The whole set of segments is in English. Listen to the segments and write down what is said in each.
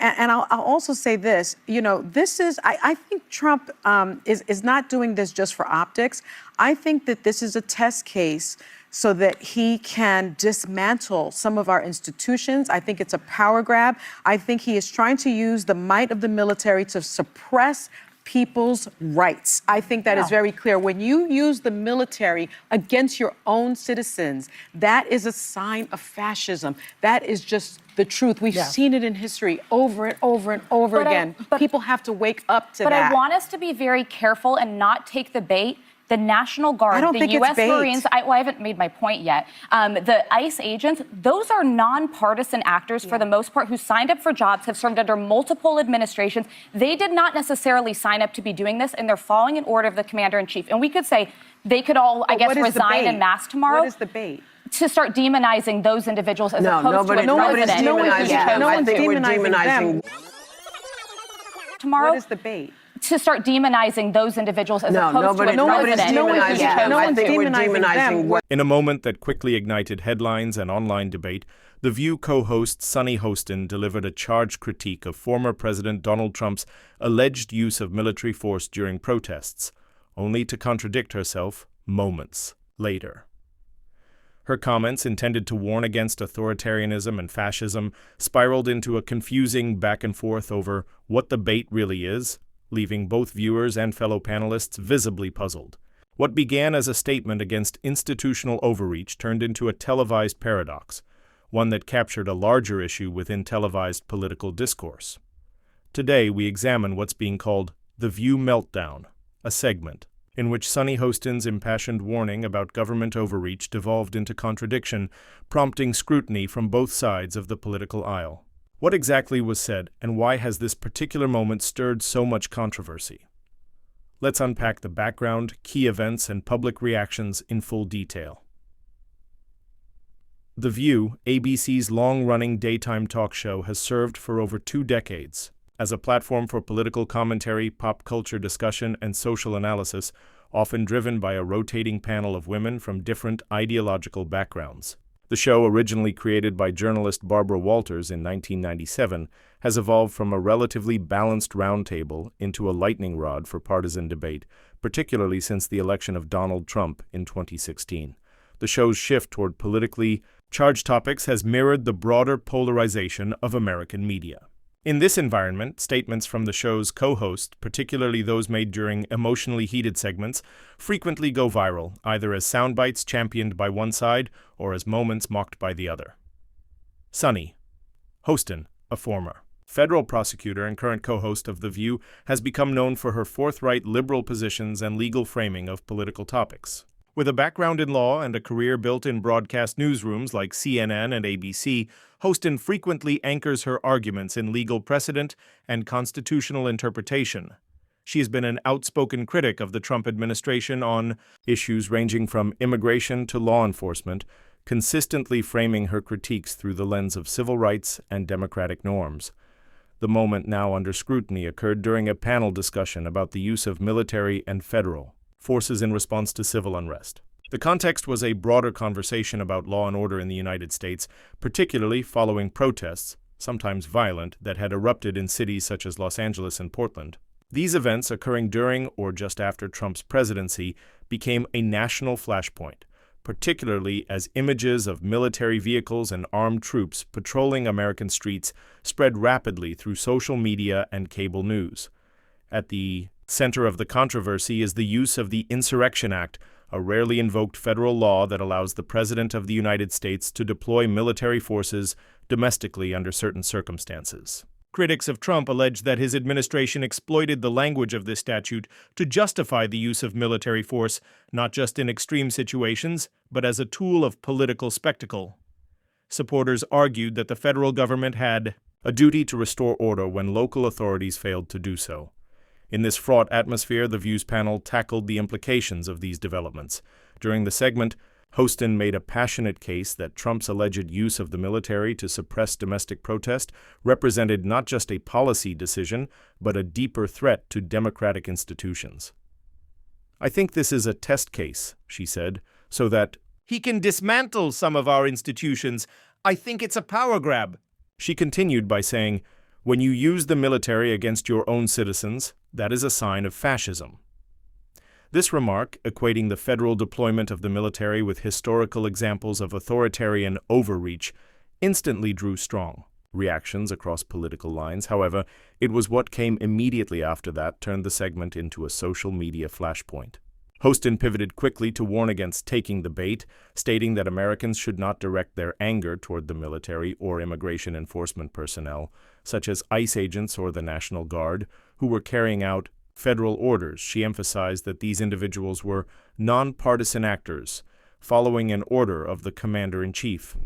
I'll also say this, this is, I think Trump is not doing this just for optics. I think that this is a test case so that he can dismantle some of our institutions. I think it's a power grab. I think he is trying to use the might of the military to suppress people's rights. I think that is very clear. When you use the military against your own citizens, that is a sign of fascism. That is just the truth. We've seen it in history over and over and over again. People have to wake up to that. But I want us to be very careful and not take the bait. The National Guard, the U.S. Marines, I haven't made my point yet. The ICE agents, those are nonpartisan actors for the most part who signed up for jobs, have served under multiple administrations. They did not necessarily sign up to be doing this, and they're following an order of the commander-in-chief. And we could say they could all, I guess, resign en masse tomorrow. What is the bait? To start demonizing those individuals as opposed to a president. No one's demonizing them. Tomorrow. What is the bait? To start demonizing those individuals as opposed to a president. No one's demonizing them. In a moment that quickly ignited headlines and online debate, The View co-host Sunny Hostin delivered a charged critique of former President Donald Trump's alleged use of military force during protests, only to contradict herself moments later. Her comments, intended to warn against authoritarianism and fascism, spiraled into a confusing back and forth over what the bait really is, leaving both viewers and fellow panelists visibly puzzled. What began as a statement against institutional overreach turned into a televised paradox, one that captured a larger issue within televised political discourse. Today, we examine what's being called the View Meltdown, a segment in which Sunny Hostin's impassioned warning about government overreach devolved into contradiction, prompting scrutiny from both sides of the political aisle. What exactly was said, and why has this particular moment stirred so much controversy? Let's unpack the background, key events, and public reactions in full detail. The View, ABC's long-running daytime talk show, has served for over 2 decades as a platform for political commentary, pop culture discussion, and social analysis, often driven by a rotating panel of women from different ideological backgrounds. The show, originally created by journalist Barbara Walters in 1997, has evolved from a relatively balanced roundtable into a lightning rod for partisan debate, particularly since the election of Donald Trump in 2016. The show's shift toward politically charged topics has mirrored the broader polarization of American media. In this environment, statements from the show's co-host, particularly those made during emotionally heated segments, frequently go viral, either as soundbites championed by one side or as moments mocked by the other. Sunny Hostin, a former federal prosecutor and current co-host of The View, has become known for her forthright liberal positions and legal framing of political topics. With a background in law and a career built in broadcast newsrooms like CNN and ABC, Hostin frequently anchors her arguments in legal precedent and constitutional interpretation. She has been an outspoken critic of the Trump administration on issues ranging from immigration to law enforcement, consistently framing her critiques through the lens of civil rights and democratic norms. The moment now under scrutiny occurred during a panel discussion about the use of military and federal forces in response to civil unrest. The context was a broader conversation about law and order in the United States, particularly following protests, sometimes violent, that had erupted in cities such as Los Angeles and Portland. These events, occurring during or just after Trump's presidency, became a national flashpoint, particularly as images of military vehicles and armed troops patrolling American streets spread rapidly through social media and cable news. At the center of the controversy is the use of the Insurrection Act, a rarely invoked federal law that allows the President of the United States to deploy military forces domestically under certain circumstances. Critics of Trump allege that his administration exploited the language of this statute to justify the use of military force, not just in extreme situations, but as a tool of political spectacle. Supporters argued that the federal government had a duty to restore order when local authorities failed to do so. In this fraught atmosphere, the View's panel tackled the implications of these developments. During the segment, Hostin made a passionate case that Trump's alleged use of the military to suppress domestic protest represented not just a policy decision, but a deeper threat to democratic institutions. "I think this is a test case," she said, "so that he can dismantle some of our institutions. I think it's a power grab." She continued by saying, When you use the military against your own citizens, that is a sign of fascism. This remark, equating the federal deployment of the military with historical examples of authoritarian overreach, instantly drew strong reactions across political lines. However, it was what came immediately after that turned the segment into a social media flashpoint. Hostin pivoted quickly to warn against taking the bait, stating that Americans should not direct their anger toward the military or immigration enforcement personnel, such as ICE agents or the National Guard, who were carrying out federal orders. She emphasized that these individuals were nonpartisan actors, following an order of the commander-in-chief.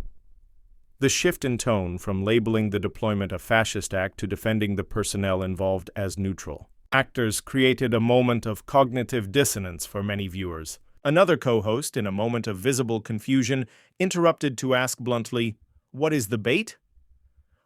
The shift in tone from labeling the deployment a fascist act to defending the personnel involved as neutral actors created a moment of cognitive dissonance for many viewers. Another co-host, in a moment of visible confusion, interrupted to ask bluntly, "What is the bait?"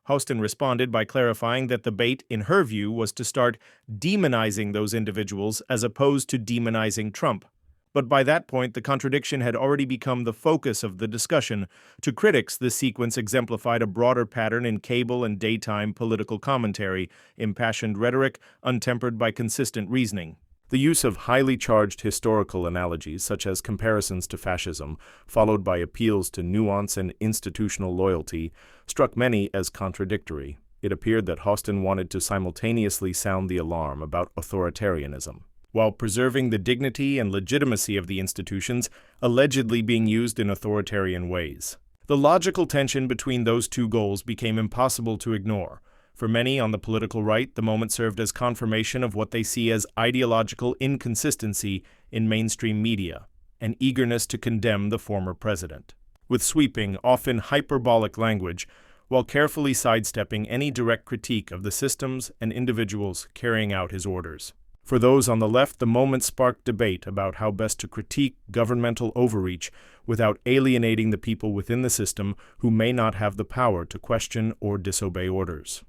Hostin responded by clarifying that the bait, in her view, was to start demonizing those individuals as opposed to demonizing Trump. But by that point, the contradiction had already become the focus of the discussion. To critics, this sequence exemplified a broader pattern in cable and daytime political commentary, impassioned rhetoric, untempered by consistent reasoning. The use of highly charged historical analogies, such as comparisons to fascism, followed by appeals to nuance and institutional loyalty, struck many as contradictory. It appeared that Hostin wanted to simultaneously sound the alarm about authoritarianism, while preserving the dignity and legitimacy of the institutions allegedly being used in authoritarian ways. The logical tension between those two goals became impossible to ignore. For many on the political right, the moment served as confirmation of what they see as ideological inconsistency in mainstream media, an eagerness to condemn the former president, with sweeping, often hyperbolic language, while carefully sidestepping any direct critique of the systems and individuals carrying out his orders. For those on the left, the moment sparked debate about how best to critique governmental overreach without alienating the people within the system who may not have the power to question or disobey orders.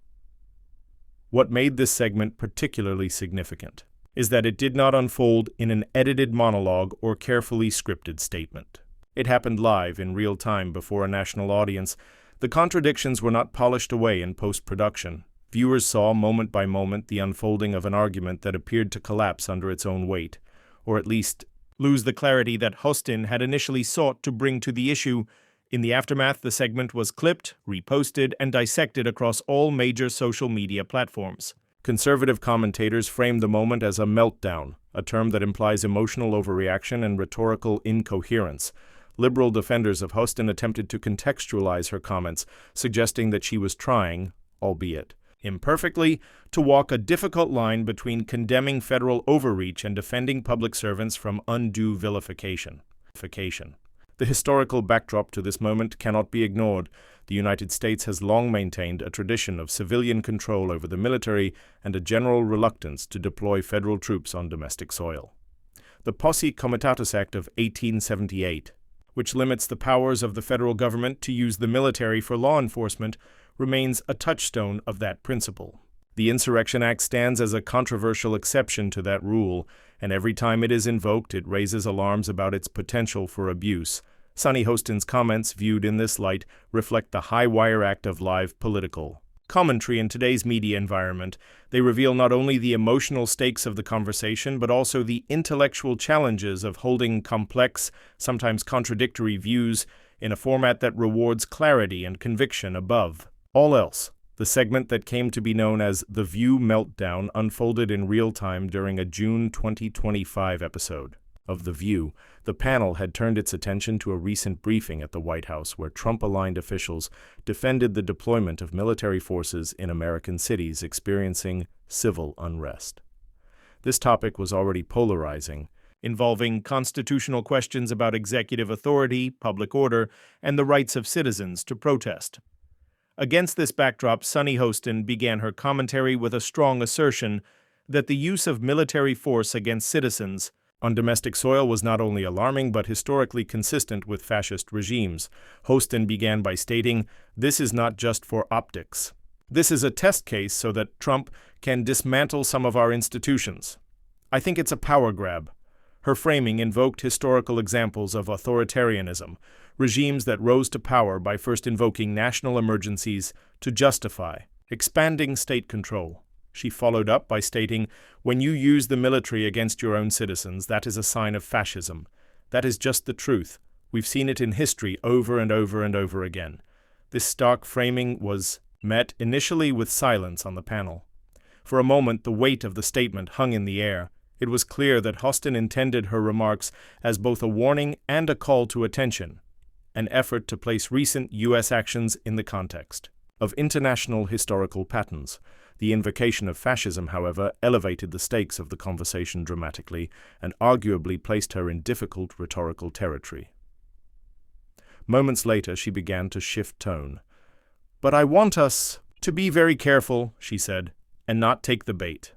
What made this segment particularly significant is that it did not unfold in an edited monologue or carefully scripted statement. It happened live in real time before a national audience. The contradictions were not polished away in post-production. Viewers saw moment by moment the unfolding of an argument that appeared to collapse under its own weight, or at least lose the clarity that Hostin had initially sought to bring to the issue. In the aftermath, the segment was clipped, reposted, and dissected across all major social media platforms. Conservative commentators framed the moment as a meltdown, a term that implies emotional overreaction and rhetorical incoherence. Liberal defenders of Hostin attempted to contextualize her comments, suggesting that she was trying, albeit imperfectly, to walk a difficult line between condemning federal overreach and defending public servants from undue vilification. The historical backdrop to this moment cannot be ignored. The United States has long maintained a tradition of civilian control over the military and a general reluctance to deploy federal troops on domestic soil. The Posse Comitatus Act of 1878, which limits the powers of the federal government to use the military for law enforcement, remains a touchstone of that principle. The Insurrection Act stands as a controversial exception to that rule, and every time it is invoked, it raises alarms about its potential for abuse. Sunny Hostin's comments, viewed in this light, reflect the high-wire act of live political commentary in today's media environment. They reveal not only the emotional stakes of the conversation, but also the intellectual challenges of holding complex, sometimes contradictory views in a format that rewards clarity and conviction above all else. The segment that came to be known as The View Meltdown unfolded in real time during a June 2025 episode of The View. The panel had turned its attention to a recent briefing at the White House where Trump-aligned officials defended the deployment of military forces in American cities experiencing civil unrest. This topic was already polarizing, involving constitutional questions about executive authority, public order, and the rights of citizens to protest. Against this backdrop, Sunny Hostin began her commentary with a strong assertion that the use of military force against citizens on domestic soil was not only alarming but historically consistent with fascist regimes. Hostin began by stating, "This is not just for optics. This is a test case so that Trump can dismantle some of our institutions. I think it's a power grab." Her framing invoked historical examples of authoritarianism, regimes that rose to power by first invoking national emergencies to justify expanding state control. She followed up by stating, "When you use the military against your own citizens, that is a sign of fascism. That is just the truth. We've seen it in history over and over and over again." This stark framing was met initially with silence on the panel. For a moment, the weight of the statement hung in the air. It was clear that Hostin intended her remarks as both a warning and a call to attention, an effort to place recent U.S. actions in the context of international historical patterns. The invocation of fascism, however, elevated the stakes of the conversation dramatically and arguably placed her in difficult rhetorical territory. Moments later, she began to shift tone. "But I want us to be very careful," she said, "and not take the bait."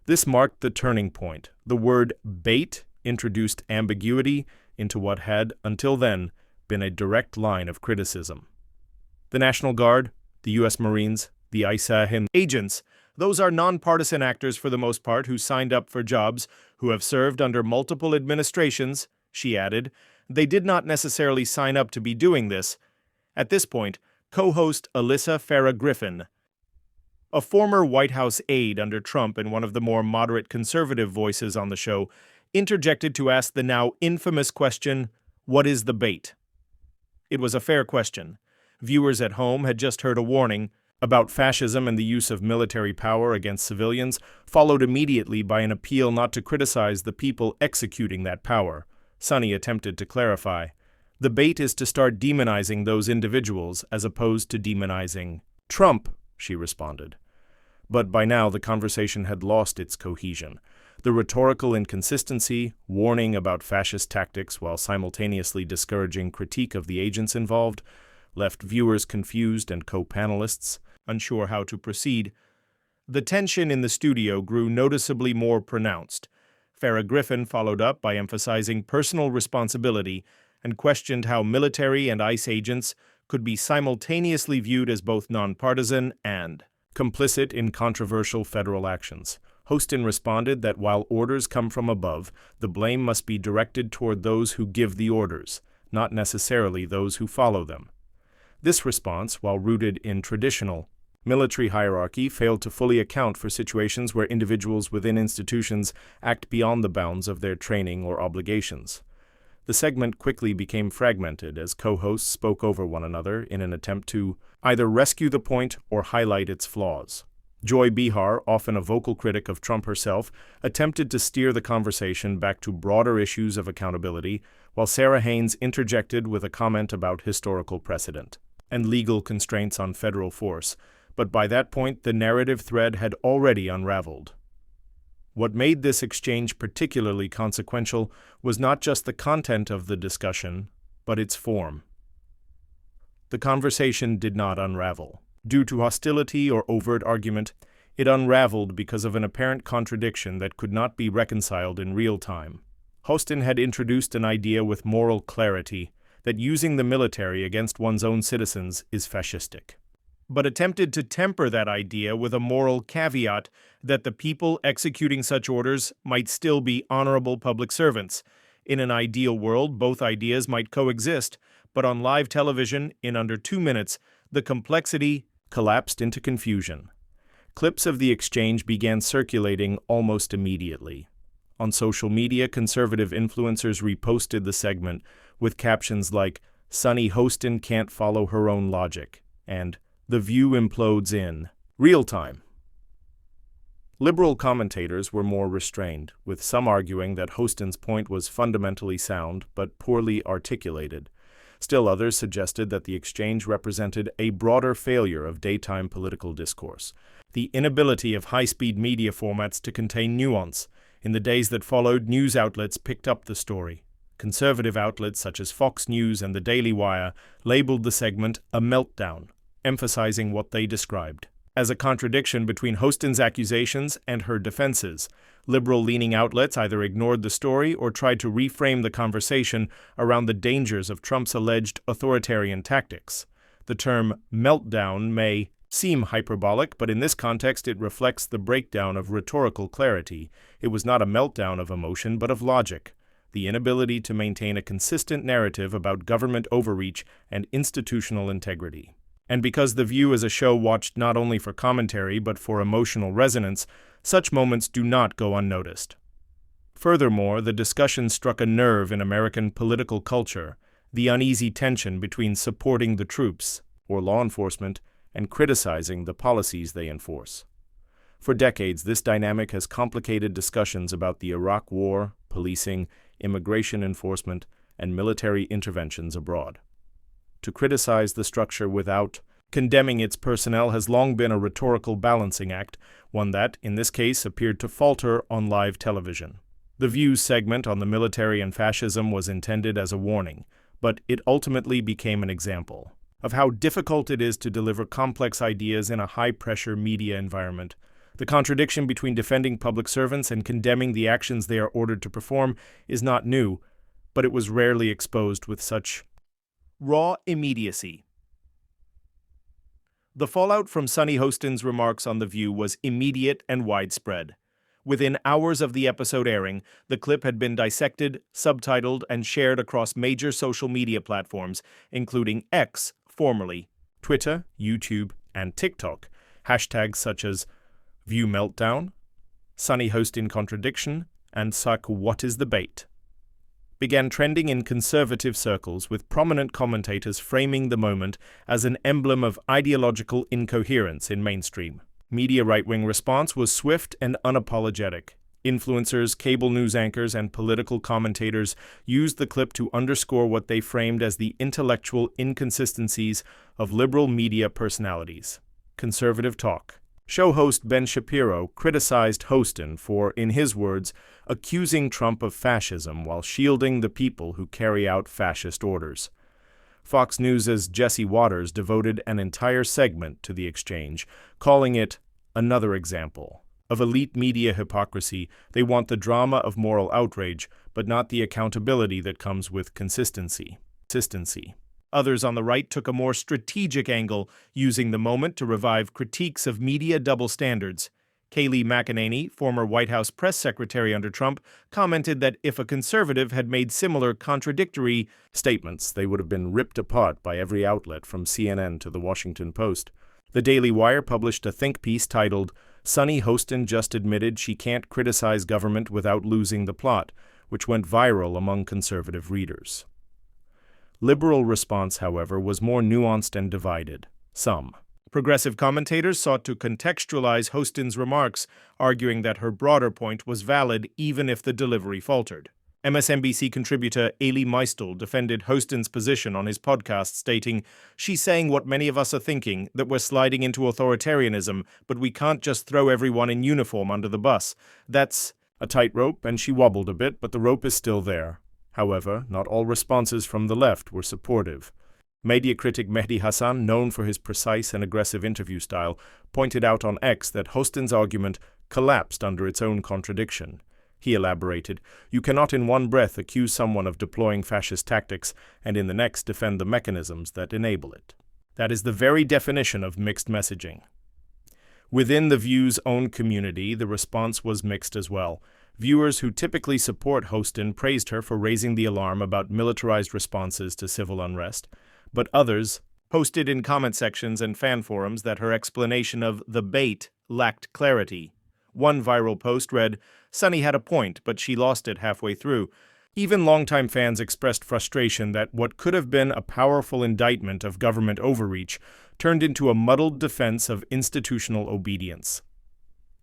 This marked the turning point. The word bait introduced ambiguity into what had, until then, been a direct line of criticism. The National Guard, the U.S. Marines, the ISAH agents, those are nonpartisan actors for the most part who signed up for jobs, who have served under multiple administrations, she added. They did not necessarily sign up to be doing this. At this point, co-host Alyssa Farah Griffin, a former White House aide under Trump and one of the more moderate conservative voices on the show, interjected to ask the now infamous question, "What is the bait?" It was a fair question. Viewers at home had just heard a warning about fascism and the use of military power against civilians, followed immediately by an appeal not to criticize the people executing that power. Sunny attempted to clarify. The bait is to start demonizing those individuals as opposed to demonizing Trump, she responded. But by now the conversation had lost its cohesion. The rhetorical inconsistency, warning about fascist tactics while simultaneously discouraging critique of the agents involved, left viewers confused and co-panelists unsure how to proceed. The tension in the studio grew noticeably more pronounced. Farah Griffin followed up by emphasizing personal responsibility and questioned how military and ICE agents could be simultaneously viewed as both nonpartisan and complicit in controversial federal actions. Hostin responded that while orders come from above, the blame must be directed toward those who give the orders, not necessarily those who follow them. This response, while rooted in traditional military hierarchy, failed to fully account for situations where individuals within institutions act beyond the bounds of their training or obligations. The segment quickly became fragmented as co-hosts spoke over one another in an attempt to either rescue the point or highlight its flaws. Joy Behar, often a vocal critic of Trump herself, attempted to steer the conversation back to broader issues of accountability, while Sarah Haynes interjected with a comment about historical precedent and legal constraints on federal force. But by that point, the narrative thread had already unraveled. What made this exchange particularly consequential was not just the content of the discussion, but its form. The conversation did not unravel. Due to hostility or overt argument, it unraveled because of an apparent contradiction that could not be reconciled in real time. Hostin had introduced an idea with moral clarity that using the military against one's own citizens is fascistic, but attempted to temper that idea with a moral caveat that the people executing such orders might still be honorable public servants. In an ideal world, both ideas might coexist, but on live television, in under 2 minutes, the complexity collapsed into confusion. Clips of the exchange began circulating almost immediately. On social media, conservative influencers reposted the segment with captions like, "Sunny Hostin can't follow her own logic," and "The View implodes in real time." Liberal commentators were more restrained, with some arguing that Hostin's point was fundamentally sound but poorly articulated. Still others suggested that the exchange represented a broader failure of daytime political discourse, the inability of high-speed media formats to contain nuance. In the days that followed, news outlets picked up the story. Conservative outlets such as Fox News and the Daily Wire labeled the segment a meltdown, emphasizing what they described as a contradiction between Hostin's accusations and her defenses. Liberal-leaning outlets either ignored the story or tried to reframe the conversation around the dangers of Trump's alleged authoritarian tactics. The term meltdown may seem hyperbolic, but in this context it reflects the breakdown of rhetorical clarity. It was not a meltdown of emotion, but of logic, the inability to maintain a consistent narrative about government overreach and institutional integrity. And because The View is a show watched not only for commentary but for emotional resonance, such moments do not go unnoticed. Furthermore, the discussion struck a nerve in American political culture, the uneasy tension between supporting the troops, or law enforcement, and criticizing the policies they enforce. For decades, this dynamic has complicated discussions about the Iraq War, policing, immigration enforcement, and military interventions abroad. To criticize the structure without condemning its personnel has long been a rhetorical balancing act, one that, in this case, appeared to falter on live television. The View's segment on the military and fascism was intended as a warning, but it ultimately became an example of how difficult it is to deliver complex ideas in a high-pressure media environment. The contradiction between defending public servants and condemning the actions they are ordered to perform is not new, but it was rarely exposed with such raw immediacy. The fallout from Sunny Hostin's remarks on The View was immediate and widespread. Within hours of the episode airing, the clip had been dissected, subtitled, and shared across major social media platforms, including X, formerly Twitter, YouTube, and TikTok. Hashtags such as View Meltdown, Sunny Hostin Contradiction, and Suck What is the Bait began trending in conservative circles, with prominent commentators framing the moment as an emblem of ideological incoherence in mainstream media. Right-wing response was swift and unapologetic. Influencers, cable news anchors, and political commentators used the clip to underscore what they framed as the intellectual inconsistencies of liberal media personalities. Conservative Talk show host Ben Shapiro criticized Hostin for, in his words, accusing Trump of fascism while shielding the people who carry out fascist orders. Fox News' Jesse Waters devoted an entire segment to the exchange, calling it another example of elite media hypocrisy. They want the drama of moral outrage, but not the accountability that comes with consistency. Others on the right took a more strategic angle, using the moment to revive critiques of media double standards. Kayleigh McEnany, former White House press secretary under Trump, commented that if a conservative had made similar contradictory statements, they would have been ripped apart by every outlet from CNN to the Washington Post. The Daily Wire published a think piece titled, "Sunny Hostin just admitted she can't criticize government without losing the plot," which went viral among conservative readers. Liberal response, however, was more nuanced and divided. Some progressive commentators sought to contextualize Hostin's remarks, arguing that her broader point was valid even if the delivery faltered. MSNBC contributor Ailey Meistel defended Hostin's position on his podcast, stating, "She's saying what many of us are thinking, that we're sliding into authoritarianism, but we can't just throw everyone in uniform under the bus. That's a tightrope," and she wobbled a bit, but the rope is still there. However, not all responses from the left were supportive. Media critic Mehdi Hassan, known for his precise and aggressive interview style, pointed out on X that Hostin's argument collapsed under its own contradiction. He elaborated, "You cannot in one breath accuse someone of deploying fascist tactics and in the next defend the mechanisms that enable it. That is the very definition of mixed messaging." Within The View's own community, the response was mixed as well. Viewers who typically support Hostin praised her for raising the alarm about militarized responses to civil unrest, but others posted in comment sections and fan forums that her explanation of the bait lacked clarity. One viral post read, "Sunny had a point, but she lost it halfway through." Even longtime fans expressed frustration that what could have been a powerful indictment of government overreach turned into a muddled defense of institutional obedience.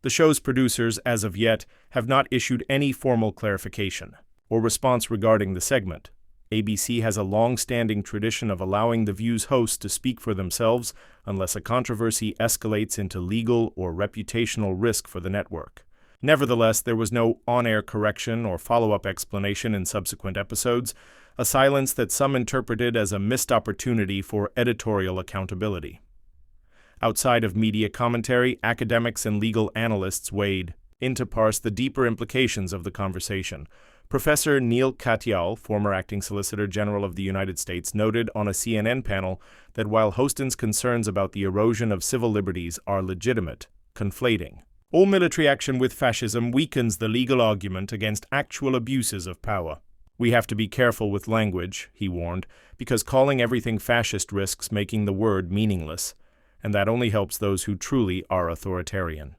The show's producers, as of yet, have not issued any formal clarification or response regarding the segment. ABC has a long-standing tradition of allowing The View's hosts to speak for themselves unless a controversy escalates into legal or reputational risk for the network. Nevertheless, there was no on-air correction or follow-up explanation in subsequent episodes, a silence that some interpreted as a missed opportunity for editorial accountability. Outside of media commentary, academics and legal analysts weighed in to parse the deeper implications of the conversation. Professor Neil Katyal, former acting Solicitor General of the United States, noted on a CNN panel that while Hostin's concerns about the erosion of civil liberties are legitimate, conflating all military action with fascism weakens the legal argument against actual abuses of power. We have to be careful with language, he warned, because calling everything fascist risks making the word meaningless, and that only helps those who truly are authoritarian.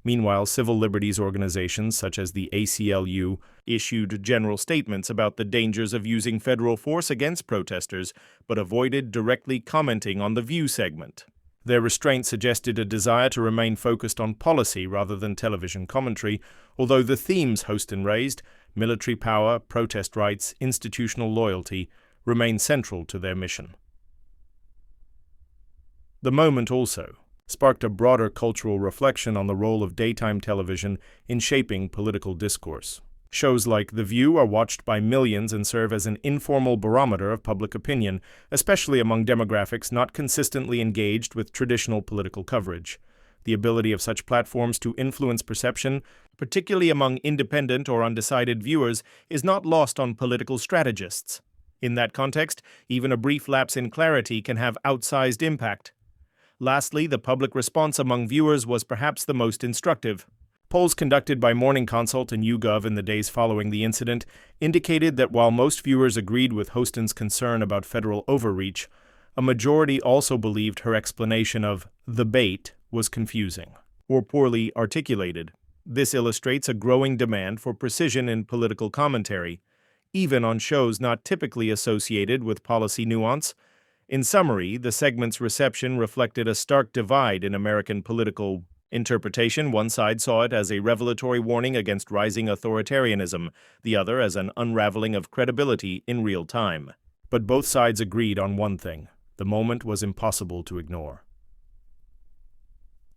Meanwhile, civil liberties organizations such as the ACLU issued general statements about the dangers of using federal force against protesters, but avoided directly commenting on the View segment. Their restraint suggested a desire to remain focused on policy rather than television commentary, although the themes Hostin raised, military power, protest rights, institutional loyalty, remain central to their mission. The moment also sparked a broader cultural reflection on the role of daytime television in shaping political discourse. Shows like The View are watched by millions and serve as an informal barometer of public opinion, especially among demographics not consistently engaged with traditional political coverage. The ability of such platforms to influence perception, particularly among independent or undecided viewers, is not lost on political strategists. In that context, even a brief lapse in clarity can have outsized impact. Lastly, the public response among viewers was perhaps the most instructive. Polls conducted by Morning Consult and YouGov in the days following the incident indicated that while most viewers agreed with Hostin's concern about federal overreach, a majority also believed her explanation of the bait was confusing or poorly articulated. This illustrates a growing demand for precision in political commentary, even on shows not typically associated with policy nuance. In summary, the segment's reception reflected a stark divide in American political interpretation. One side saw it as a revelatory warning against rising authoritarianism, the other as an unraveling of credibility in real time. But both sides agreed on one thing: the moment was impossible to ignore.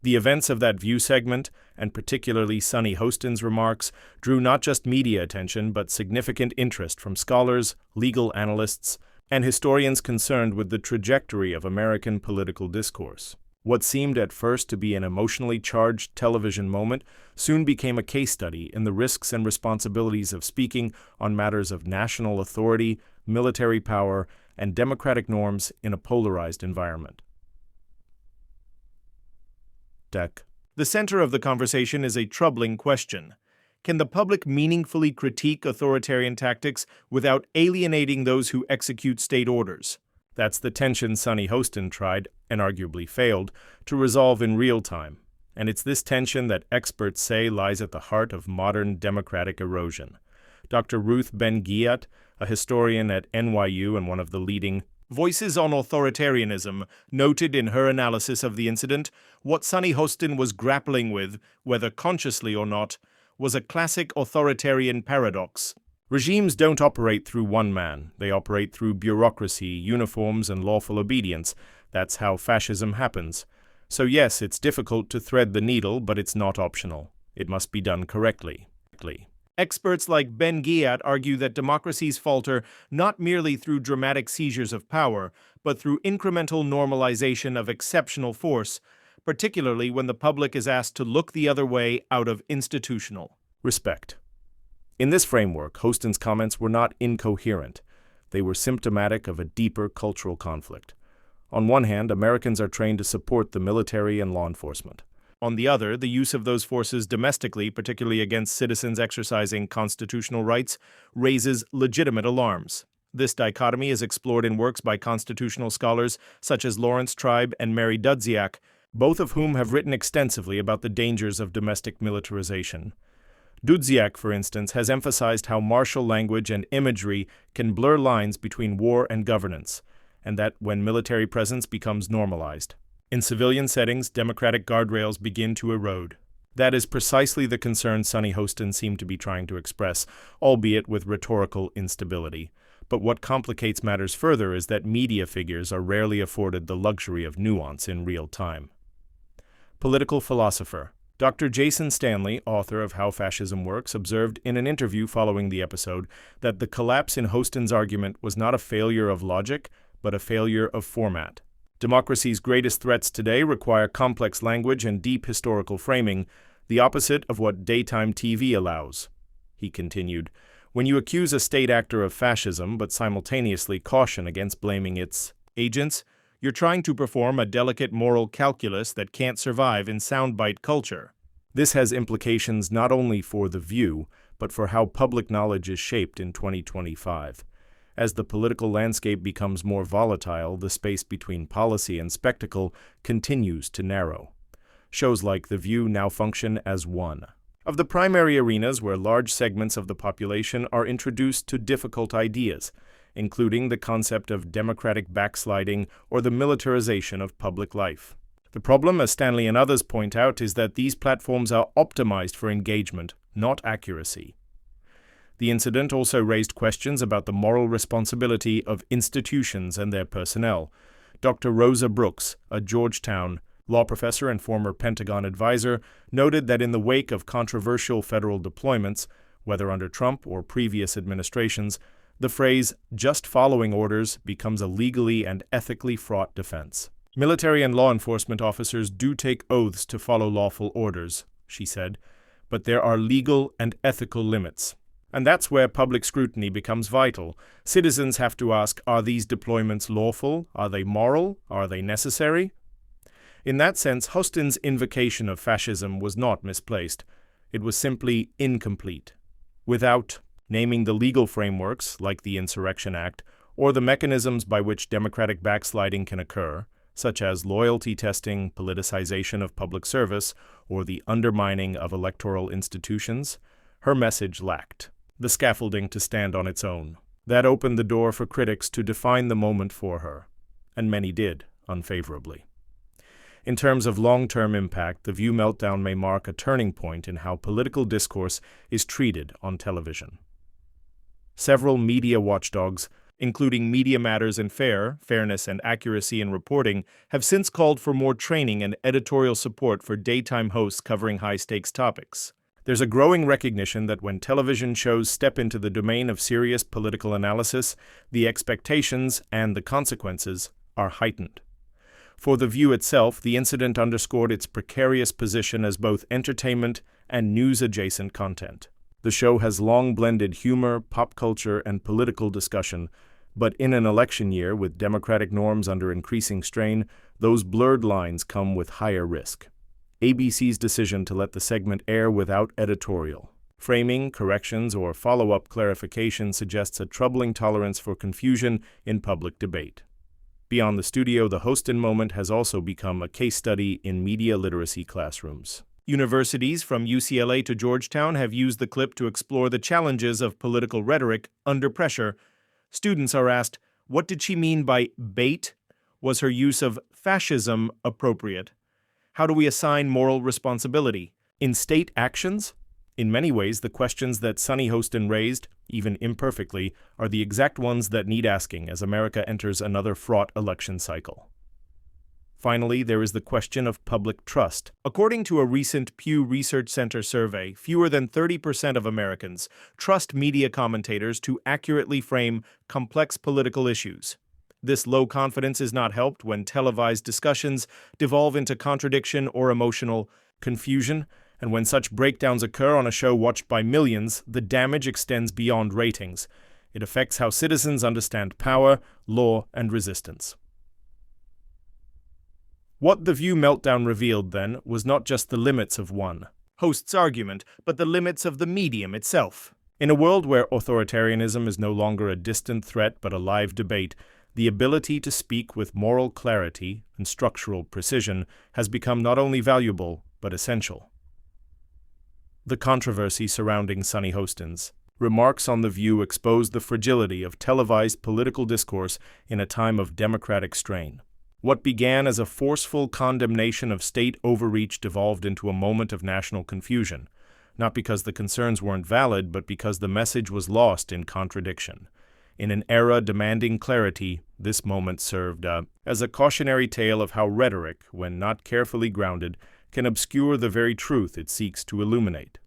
The events of that View segment, and particularly Sunny Hostin's remarks, drew not just media attention but significant interest from scholars, legal analysts, and historians concerned with the trajectory of American political discourse. What seemed at first to be an emotionally charged television moment soon became a case study in the risks and responsibilities of speaking on matters of national authority, military power, and democratic norms in a polarized environment. The center of the conversation is a troubling question. Can the public meaningfully critique authoritarian tactics without alienating those who execute state orders? That's the tension Sunny Hostin tried, and arguably failed, to resolve in real time. And it's this tension that experts say lies at the heart of modern democratic erosion. Dr. Ruth Ben-Ghiat, a historian at NYU and one of the leading voices on authoritarianism, noted in her analysis of the incident, what Sunny Hostin was grappling with, whether consciously or not, was a classic authoritarian paradox. Regimes don't operate through one man. They operate through bureaucracy, uniforms, and lawful obedience. That's how fascism happens. So yes, it's difficult to thread the needle, but it's not optional. It must be done correctly. Experts like Ben-Ghiat argue that democracies falter not merely through dramatic seizures of power, but through incremental normalization of exceptional force, particularly when the public is asked to look the other way out of institutional respect. In this framework, Hostin's comments were not incoherent. They were symptomatic of a deeper cultural conflict. On one hand, Americans are trained to support the military and law enforcement. On the other, the use of those forces domestically, particularly against citizens exercising constitutional rights, raises legitimate alarms. This dichotomy is explored in works by constitutional scholars such as Lawrence Tribe and Mary Dudziak, both of whom have written extensively about the dangers of domestic militarization. Dudziak, for instance, has emphasized how martial language and imagery can blur lines between war and governance, and that when military presence becomes normalized. In civilian settings, democratic guardrails begin to erode. That is precisely the concern Sunny Hostin seemed to be trying to express, albeit with rhetorical instability. But what complicates matters further is that media figures are rarely afforded the luxury of nuance in real time. Political philosopher Dr. Jason Stanley, author of How Fascism Works, observed in an interview following the episode that the collapse in Hostin's argument was not a failure of logic, but a failure of format. Democracy's greatest threats today require complex language and deep historical framing, the opposite of what daytime TV allows. He continued, "When you accuse a state actor of fascism but simultaneously caution against blaming its agents, you're trying to perform a delicate moral calculus that can't survive in soundbite culture." This has implications not only for The View, but for how public knowledge is shaped in 2025. As the political landscape becomes more volatile, the space between policy and spectacle continues to narrow. Shows like The View now function as one of the primary arenas where large segments of the population are introduced to difficult ideas, including the concept of democratic backsliding or the militarization of public life. The problem, as Stanley and others point out, is that these platforms are optimized for engagement, not accuracy. The incident also raised questions about the moral responsibility of institutions and their personnel. Dr. Rosa Brooks, a Georgetown law professor and former Pentagon advisor, noted that in the wake of controversial federal deployments, whether under Trump or previous administrations, the phrase "just following orders" becomes a legally and ethically fraught defense. Military and law enforcement officers do take oaths to follow lawful orders, she said, but there are legal and ethical limits. And that's where public scrutiny becomes vital. Citizens have to ask, are these deployments lawful? Are they moral? Are they necessary? In that sense, Hostin's invocation of fascism was not misplaced. It was simply incomplete. Without naming the legal frameworks, like the Insurrection Act, or the mechanisms by which democratic backsliding can occur, such as loyalty testing, politicization of public service, or the undermining of electoral institutions, her message lacked the scaffolding to stand on its own. That opened the door for critics to define the moment for her, and many did, unfavorably. In terms of long-term impact, The View Meltdown may mark a turning point in how political discourse is treated on television. Several media watchdogs, including Media Matters and Fairness and Accuracy in Reporting, have since called for more training and editorial support for daytime hosts covering high-stakes topics. There's a growing recognition that when television shows step into the domain of serious political analysis, the expectations and the consequences are heightened. For The View itself, the incident underscored its precarious position as both entertainment and news-adjacent content. The show has long blended humor, pop culture, and political discussion, but in an election year with democratic norms under increasing strain, those blurred lines come with higher risk. ABC's decision to let the segment air without editorial framing, corrections, or follow-up clarification suggests a troubling tolerance for confusion in public debate. Beyond the studio, the Hostin moment has also become a case study in media literacy classrooms. Universities from UCLA to Georgetown have used the clip to explore the challenges of political rhetoric under pressure. Students are asked, what did she mean by bait? Was her use of fascism appropriate? How do we assign moral responsibility? In state actions? In many ways, the questions that Sunny Hostin raised, even imperfectly, are the exact ones that need asking as America enters another fraught election cycle. Finally, there is the question of public trust. According to a recent Pew Research Center survey, fewer than 30% of Americans trust media commentators to accurately frame complex political issues. This low confidence is not helped when televised discussions devolve into contradiction or emotional confusion, and when such breakdowns occur on a show watched by millions, the damage extends beyond ratings. It affects how citizens understand power, law, and resistance. What The View Meltdown revealed, then, was not just the limits of one host's argument, but the limits of the medium itself. In a world where authoritarianism is no longer a distant threat but a live debate, the ability to speak with moral clarity and structural precision has become not only valuable, but essential. The controversy surrounding Sunny Hostin's remarks on The View exposed the fragility of televised political discourse in a time of democratic strain. What began as a forceful condemnation of state overreach devolved into a moment of national confusion, not because the concerns weren't valid, but because the message was lost in contradiction. In an era demanding clarity, this moment served as a cautionary tale of how rhetoric, when not carefully grounded, can obscure the very truth it seeks to illuminate.